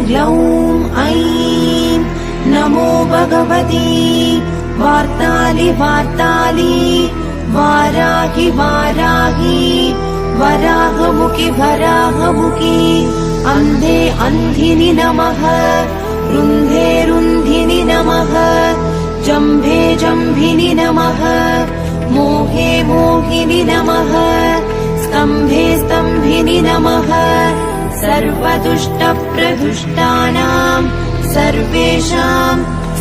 ग्लौं ऐं नमो भगवती वार्ताली वार्ताली वाराहि वाराहि वराहमुखि वराहमुखि अन्धे अन्धिनि नमः रुन्धे रुन्धिनि नमः जम्भे जम्भिनि नमः मोहे मोहिनि नमः स्तम्भे स्तम्भिनि नमः सर्वदुष्टप्रदुष्टानां सर्वेषां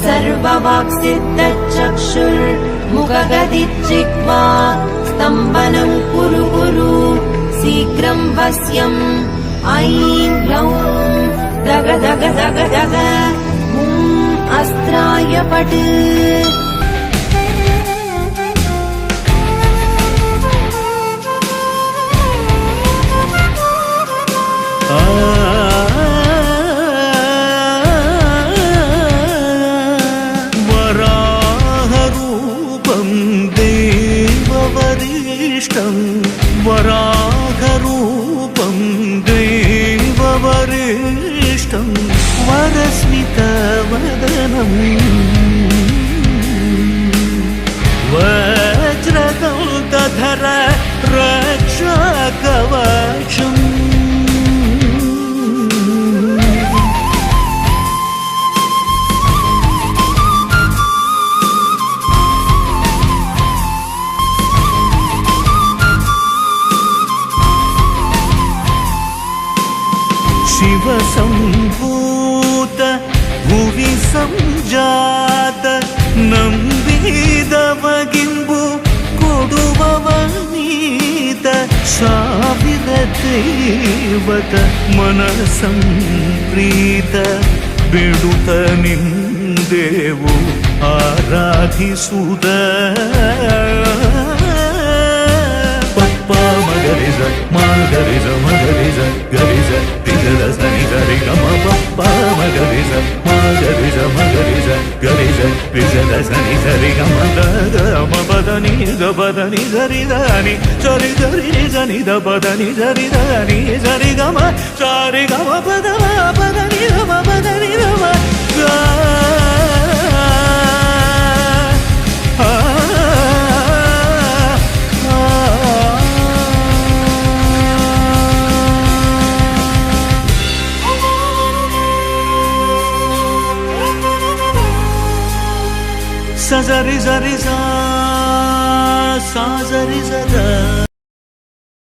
सर्ववाक्सिद्धचक्षुर्मुखगदिच्चिक्वा स्तम्भनं कुरु कुरु शीघ्रं वश्यम् ऐं ग्लौं दग दग दग दग अस्त्राय पट् वराहरूपं देववरिष्ठं वराहरूपं देववरिष्ठं वरस्मितवदनं वज्रदन्तधर रक्षकवचम् शिवसम्भूत भुवि संजात ನಂಬಿದವಗಿಂಬು ಕೊಡುವವನೀತ ಸಾವಿರ ದೈವತ ಮನಸಂಪ್ರೀತ ಬಿಡುತ್ತ ನಿಂದೆವು ಆರಾಧಿಸುದ ಪಪ್ಪ ಮಗರಿಜ ಮಗರಿಜ ಮಗರಿಜ ಗರಿಜ ತಿಜದ ಸನಿ ಗರಿ ಗಮ ಪಪ್ಪ ಮಗರಿಜ ಮಗರಿಜ ಮಗರಿಜ ಗರಿಜ ತಿಜದ ಸನಿ ಸರಿ ಗಮ ಗಮ ಬದನಿ ಗಬದನಿ ಸರಿ ದಾನಿ ಸರಿ ಗರಿ ಜನಿ ದ ಬದನಿ ಸರಿ ದಾನಿ ಸರಿ ಗಮ ಸರಿ ಗಮ ಪದ ಬದನಿ ಗಮ ಬದನಿ ಗಮ sa za ri za ri za sa za ri za za